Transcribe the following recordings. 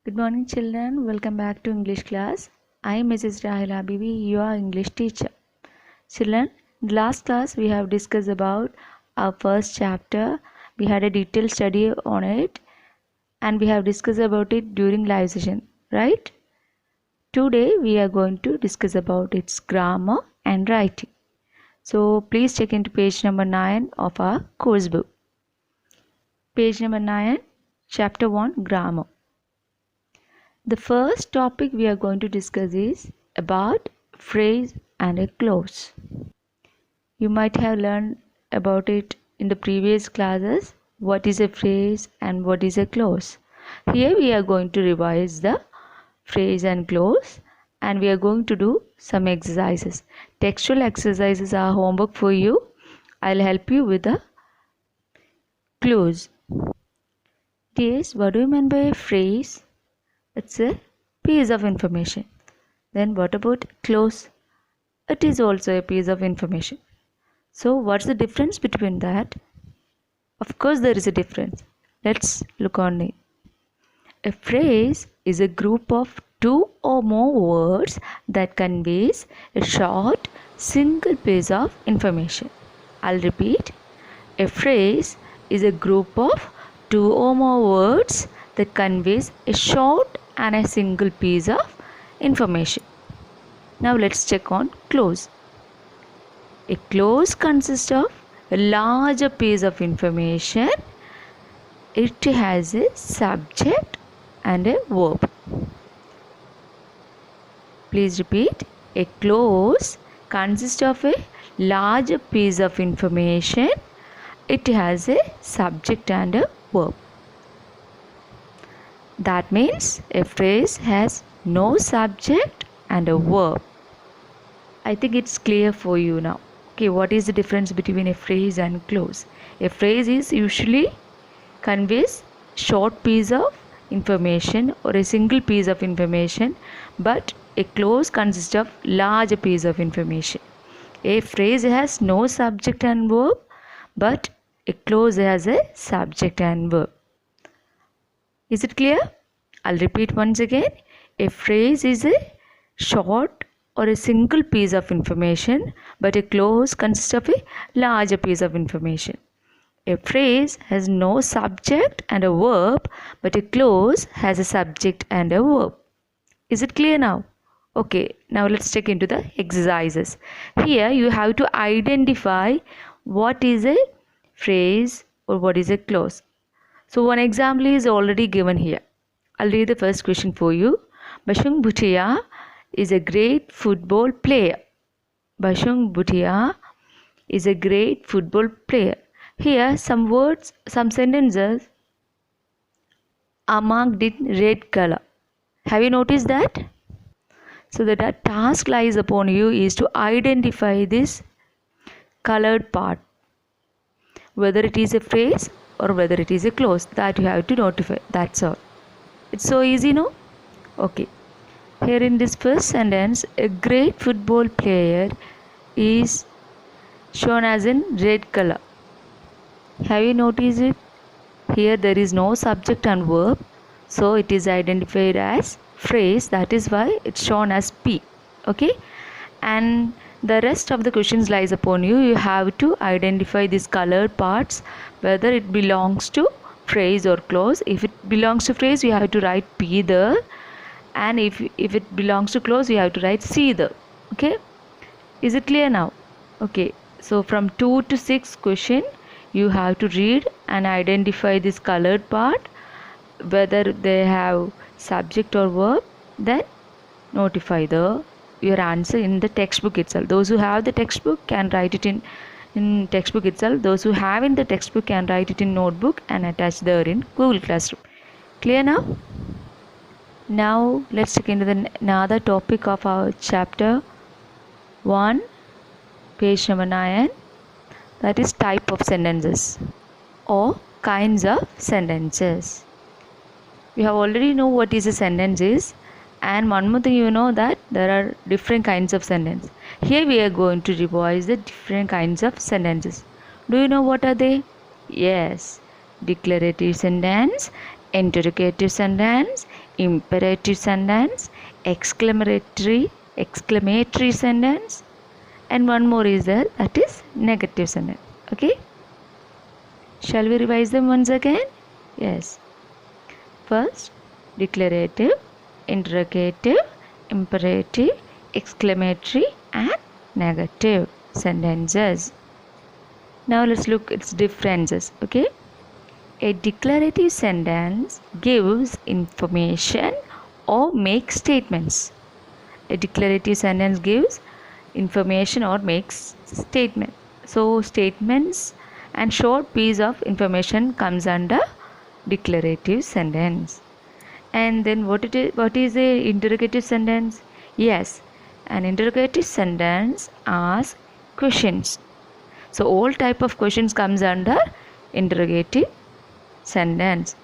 Good morning, children. Welcome back to English class. I am Mrs. Rahil Habibi, your English teacher. Children, in the last class we have discussed about our first chapter. We had a detailed study on it and we have discussed about it during live session, right? Today we are going to discuss about its grammar and writing. So please check into page number 9 of our course book. Page number 9, chapter 1, grammar. The first topic we are going to discuss is about phrase and a clause. You might have learned about it in the previous classes, what is a phrase and what is a clause. Here we are going to revise the phrase and clause and we are going to do some exercises. Textual exercises are homework for you. I'll help you with the clause. Yes, what do you mean by a phrase? It's a piece of information. Then what about clause? It is also a piece of information. So what's the difference between that? Of course there is a difference. Let's look on it. A phrase is a group of two or more words that conveys a short single piece of information. I'll repeat. A phrase is a group of two or more words that conveys a short and a single piece of information. Now let's check on clause. A clause consists of a larger piece of information. It has a subject and a verb. Please repeat. A clause consists of a larger piece of information. It has a subject and a verb. That means a phrase has no subject and a verb. I think it's clear for you now. Okay, what is the difference between a phrase and clause? A phrase is usually conveys short piece of information or a single piece of information, but a clause consists of large piece of information. A phrase has no subject and verb, but a clause has a subject and verb. Is it clear? I'll repeat once again. A phrase is a short or a single piece of information, but a clause consists of a larger piece of information. A phrase has no subject and a verb, but a clause has a subject and a verb. Is it clear now? Okay, now let's check into the exercises. Here you have to identify what is a phrase or what is a clause. So one example is already given here. I'll read the first question for you. Bashung Bhutia is a great football player. Bashung Bhutia is a great football player. Here some words, some sentences are marked in red color. Have you noticed that? So the task lies upon you is to identify this colored part. Whether it is a phrase or whether it is a clause, that you have to notify. That's all. It's so easy, no? Okay. Here in this first sentence, a great football player is shown as in red color. Have you noticed it? Here there is no subject and verb, so it is identified as phrase. That is why it's shown as P. Okay? And the rest of the questions lies upon you. You have to identify these colored parts, whether it belongs to phrase or clause. If it belongs to phrase, you have to write P there, and if it belongs to clause, you have to write C there. Okay? Is it clear now? Okay. So from 2 to 6 question, you have to read and identify this colored part, whether they have subject or verb. Then notify your answer in the textbook itself. Those who have the textbook can write it in textbook itself. Those who have in the textbook can write it in notebook and attach there in Google Classroom. Clear now? Now let's check into another topic of our chapter 1, page number 9. That is type of sentences or kinds of sentences. You have already know what is a sentence is, and one more thing you know that there are different kinds of sentences. Here we are going to revise the different kinds of sentences. Do you know what are they? Yes, declarative sentence, interrogative sentence, imperative sentence, exclamatory sentence, and one more is there, that is negative sentence. Okay, shall we revise them once again? Yes. First, declarative, interrogative, imperative, exclamatory, and negative sentences. Now let's look at its differences. Okay, a declarative sentence gives information or makes statements. A declarative sentence gives information or makes statement. So statements and short piece of information comes under declarative sentence. And then what is a interrogative sentence? Yes, an interrogative sentence asks questions. So all type of questions comes under interrogative sentence.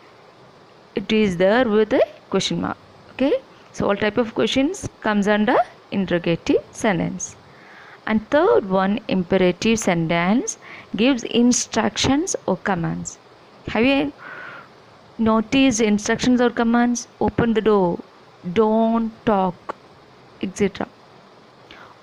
It is there with a question mark. Okay, so all type of questions comes under interrogative sentence. And third one, imperative sentence gives instructions or commands. Have you noticed instructions or commands? Open the door, don't talk, etc.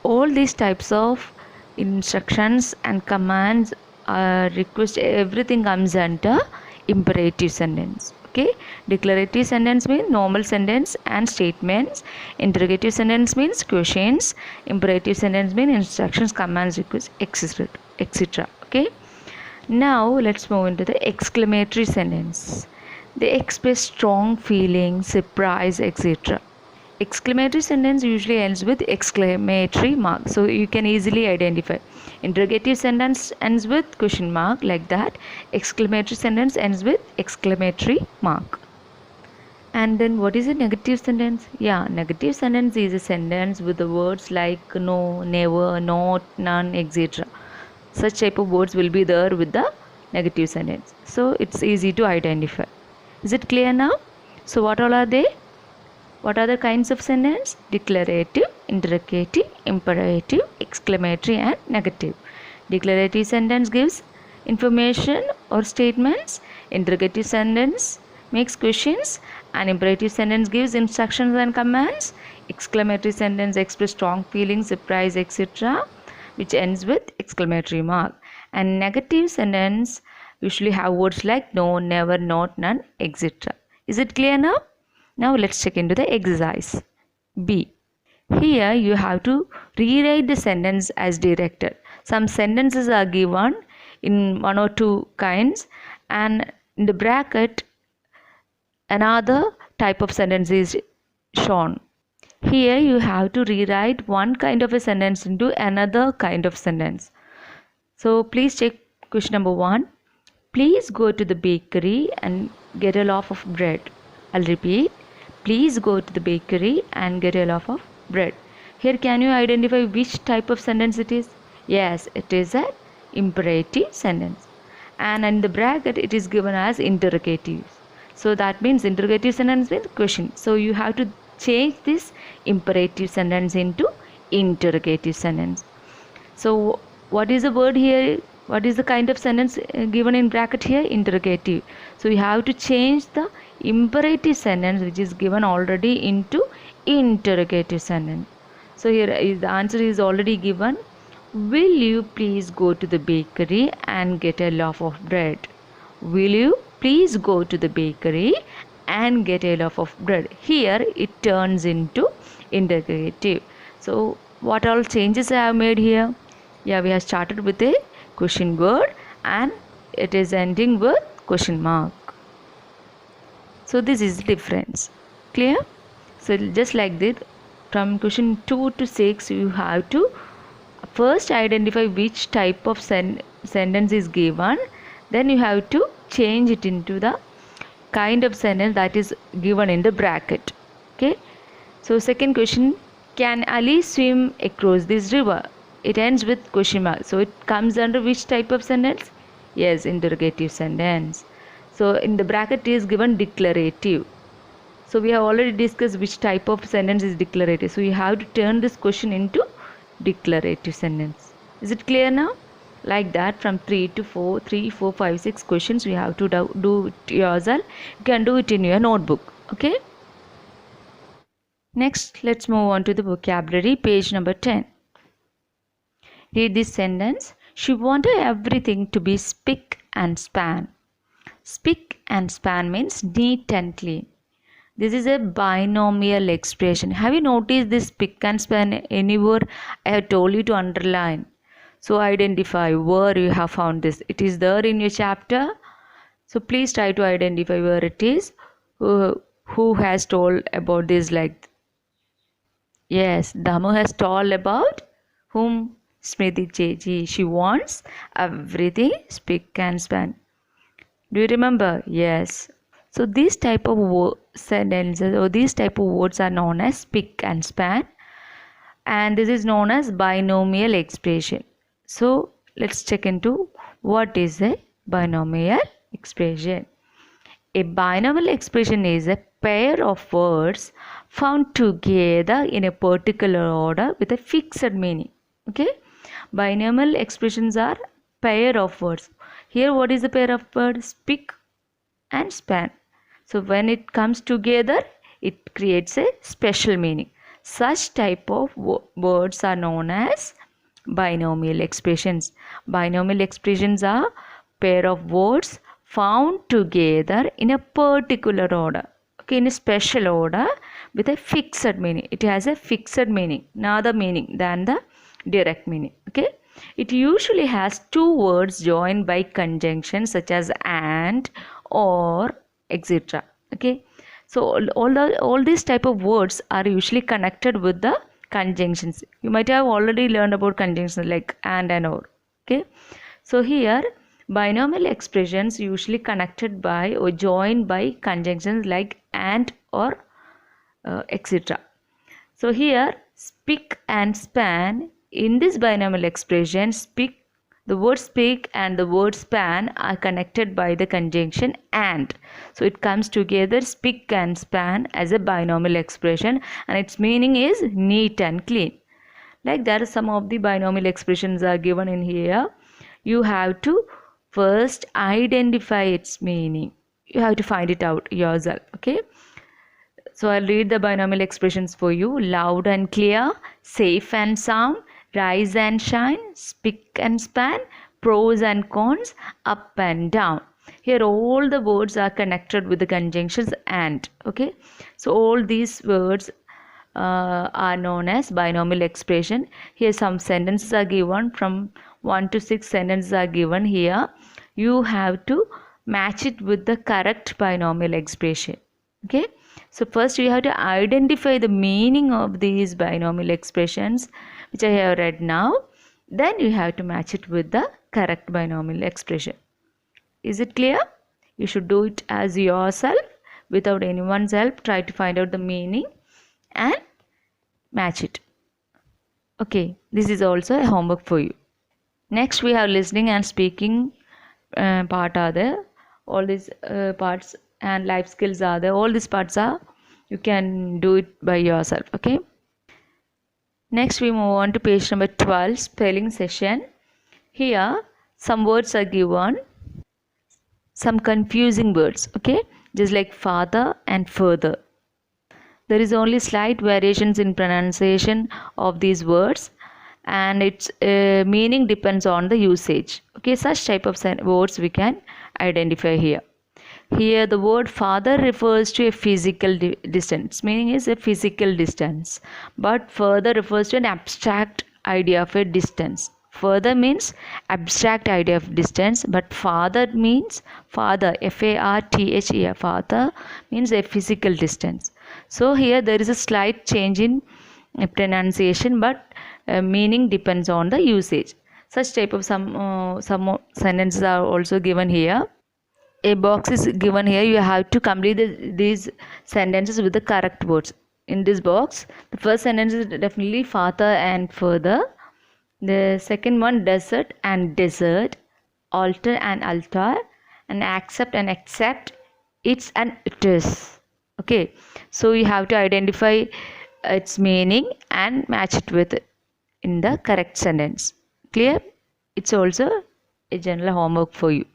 All these types of instructions and commands, request, everything comes under imperative sentence. Okay, declarative sentence means normal sentence and statements. Interrogative sentence means questions. Imperative sentence means instructions, commands, requests, etc. Okay, now let's move into the exclamatory sentence. They express strong feelings, surprise, etc. Exclamatory sentence usually ends with exclamatory mark, so you can easily identify. Interrogative sentence ends with question mark, like that. Exclamatory sentence ends with exclamatory mark. And then what is a negative sentence? Yeah, negative sentence is a sentence with the words like no, never, not, none, etc. Such type of words will be there with the negative sentence, so it's easy to identify. Is it clear now? So what all are they? What are the kinds of sentence? Declarative, interrogative, imperative, exclamatory, and negative. Declarative sentence gives information or statements. Interrogative sentence makes questions, and imperative sentence gives instructions and commands. Exclamatory sentence expresses strong feelings, surprise, etc., which ends with exclamatory mark. And negative sentence usually have words like no, never, not, none, etc. Is it clear now? Now let's check into the exercise B. Here you have to rewrite the sentence as directed. Some sentences are given in one or two kinds, and in the bracket another type of sentence is shown. Here you have to rewrite one kind of a sentence into another kind of sentence. So please check question number 1. Please go to the bakery and get a loaf of bread. I'll repeat. Please go to the bakery and get a loaf of bread. Here can you identify which type of sentence it is? Yes, it is an imperative sentence. And in the bracket it is given as interrogative. So that means interrogative sentence means question. So you have to change this imperative sentence into interrogative sentence. So what is the word here? What is the kind of sentence given in bracket here? Interrogative. So you have to change the imperative sentence which is given already into interrogative sentence. So here is the answer is already given. Will you please go to the bakery and get a loaf of bread? Will you please go to the bakery and get a loaf of bread? Here it turns into interrogative. So what all changes I have made here? Yeah, we have started with a question word and it is ending with question mark. So this is the difference. Clear? So just like this, from question 2 to 6 you have to first identify which type of sentence is given, then you have to change it into the kind of sentence that is given in the bracket. Okay, so second question, can Ali swim across this river? It ends with question mark, so it comes under which type of sentence? Yes, interrogative sentence. So in the bracket is given declarative. So we have already discussed which type of sentence is declarative, so you have to turn this question into declarative sentence. Is it clear now? Like that, from 3 to 4, 3, 4, 5, 6 questions we have to do it yourself. You can do it in your notebook. Okay. Next, let's move on to the vocabulary, page number 10. Read this sentence. She wanted everything to be spick and span. Spick and span means neat and clean. This is a binomial expression. Have you noticed this spick and span anywhere? I have told you to underline. So identify where you have found this. It is there in your chapter. So please try to identify where it is. Who has told about this? Like, yes, Damu has told about whom? Smriti Cheji. She wants everything spick and span. Do you remember? Yes. So these type of sentences or these type of words are known as spick and span, and this is known as binomial expression. So let's check into what is a binomial expression. A binomial expression is a pair of words found together in a particular order with a fixed meaning. Okay, binomial expressions are pair of words. Here, what is the pair of words? Spick and span. So when it comes together, it creates a special meaning. Such type of words are known as binomial expressions. Binomial expressions are pair of words found together in a particular order. Okay, in a special order with a fixed meaning. It has a fixed meaning, another meaning than the direct meaning. Okay, it usually has two words joined by conjunctions such as and, or, etc. Okay, so all these type of words are usually connected with the conjunctions. You might have already learned about conjunctions like and or. Okay, so here binomial expressions usually connected by or joined by conjunctions like and, or, etc. So here spick and span, in this binomial expression, the word spick and the word span are connected by the conjunction and. So it comes together, spick and span, as a binomial expression, and its meaning is neat and clean. Like there are some of the binomial expressions are given in here. You have to first identify its meaning. You have to find it out yourself. Okay. So I'll read the binomial expressions for you. Loud and clear, safe and sound, rise and shine, spick and span, pros and cons, up and down. Here all the words are connected with the conjunctions and. Okay, so all these words are known as binomial expression. Here some sentences are given, from 1 to 6 sentences are given here. You have to match it with the correct binomial expression. Okay, so first you have to identify the meaning of these binomial expressions which I have read now. Then you have to match it with the correct binomial expression. Is it clear? You should do it as yourself without anyone's help. Try to find out the meaning and match it. Okay, this is also a homework for you. Next we have listening and speaking part are there. All these parts and life skills are there. All these parts are, you can do it by yourself. Okay. Next we move on to page number 12, spelling session. Here some words are given, some confusing words. Okay, just like father and further. There is only slight variations in pronunciation of these words, and its meaning depends on the usage. Okay, such type of words we can identify here. Here the word father refers to a physical distance, meaning is a physical distance, but further refers to an abstract idea of a distance. Further means abstract idea of distance, but father means father, F-A-R-T-H-E, father means a physical distance. So here there is a slight change in pronunciation, but meaning depends on the usage. Such type of some sentences are also given here. A box is given here. You have to complete these sentences with the correct words. In this box, the first sentence is definitely father and further. The second one, desert and desert, altar and altar, and accept and accept, it's and it is. Okay, so you have to identify its meaning and match it with it in the correct sentence. Clear? It's also a general homework for you.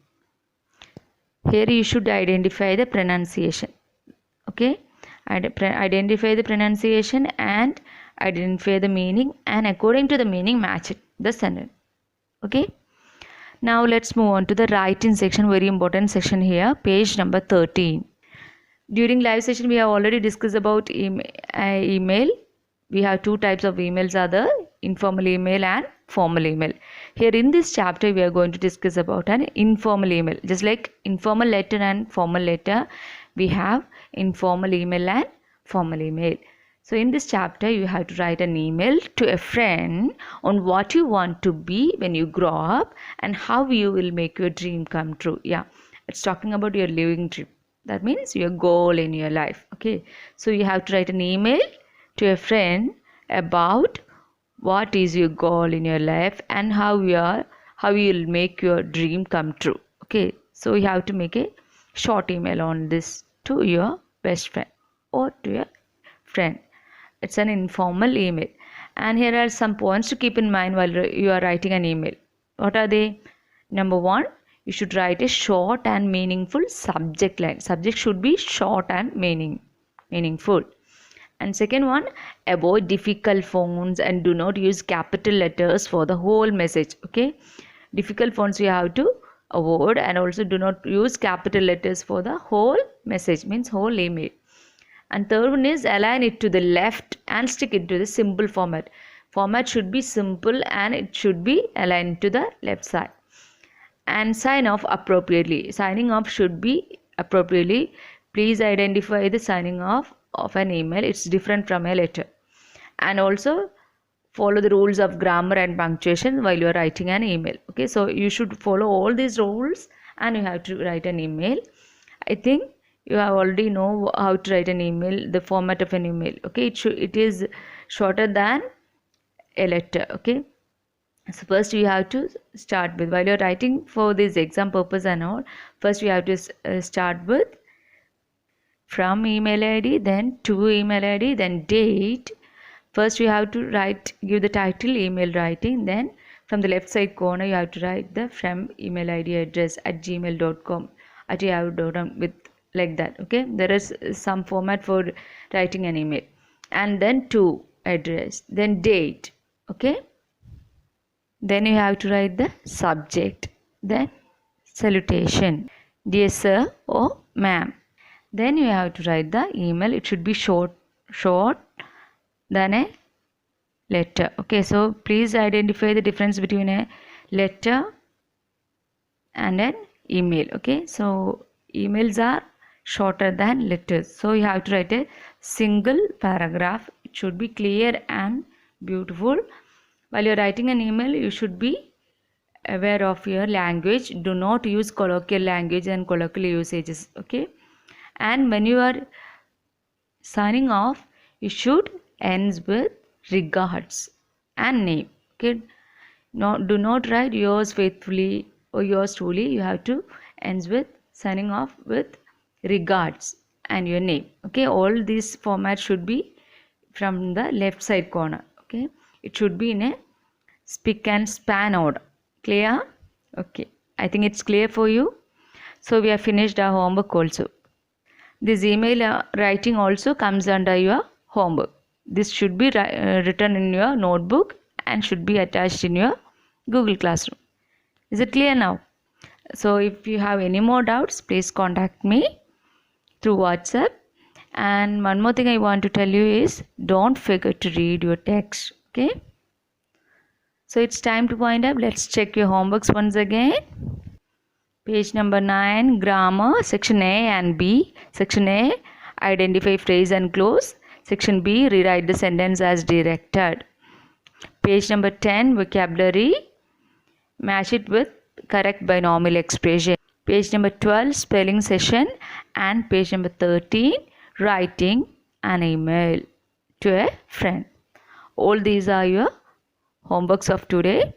Here you should identify the pronunciation. Okay, Identify the pronunciation and identify the meaning, and according to the meaning match it the sentence. Okay, now let's move on to the writing section. Very important section here, page number 13. During live session we have already discussed about email. We have two types of emails are the informal email and formal email. Here in this chapter we are going to discuss about an informal email. Just like informal letter and formal letter, we have informal email and formal email. So in this chapter you have to write an email to a friend on what you want to be when you grow up and how you will make your dream come true. Yeah, it's talking about your living dream. That means your goal in your life. Okay, so you have to write an email to a friend about what is your goal in your life and how you will make your dream come true. Okay, so you have to make a short email on this to your best friend or to your friend. It's an informal email, and here are some points to keep in mind while you are writing an email. What are they? Number one, you should write a short and meaningful subject line. Subject should be short and meaningful. And second one, avoid difficult fonts and do not use capital letters for the whole message. Okay, difficult fonts you have to avoid, and also do not use capital letters for the whole message, means whole email. And third one is align it to the left and stick it to the symbol format. Format should be simple and it should be aligned to the left side. And sign off appropriately. Signing off should be appropriately. Please identify the signing off of an email. It's different from a letter. And also follow the rules of grammar and punctuation while you are writing an email. Okay, so you should follow all these rules and you have to write an email. I think you have already know how to write an email, the format of an email. Okay, it is shorter than a letter. Okay, so first you have to start with, while you're writing for this exam purpose and all, first you have to start with from email id, then to email id, then date. First you have to give the title email writing, then from the left side corner you have to write the from email id address at gmail.com at yahoo.com with like that. Okay, there is some format for writing an email. And then to address, then date. Okay, then you have to write the subject, then salutation, dear sir or ma'am. Then you have to write the email. It should be short than a letter. Okay, so please identify the difference between a letter and an email. Okay, so emails are shorter than letters, so you have to write a single paragraph. It should be clear and beautiful. While you're writing an email, you should be aware of your language. Do not use colloquial language and colloquial usages. Okay, and when you are signing off, you should ends with regards and name. Okay, do not write yours faithfully or yours truly. You have to ends with signing off with regards and your name. Okay, all these formats should be from the left side corner. Okay, it should be in a spick and span order. Clear? Okay, I think it's clear for you. So we have finished our homework also. This email writing also comes under your homework. This should be written in your notebook and should be attached in your Google Classroom. Is it clear now? So if you have any more doubts, please contact me through WhatsApp. And one more thing I want to tell you is, don't forget to read your text. Okay, so it's time to wind up. Let's check your homeworks once again. Page number 9, grammar, section A and B. Section A, identify phrase and clause. Section B, rewrite the sentence as directed. Page number 10, vocabulary, match it with correct binomial expression. Page number 12, spelling session. And page number 13, writing an email to a friend. All these are your homeworks of today.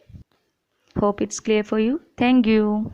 Hope it's clear for you. Thank you.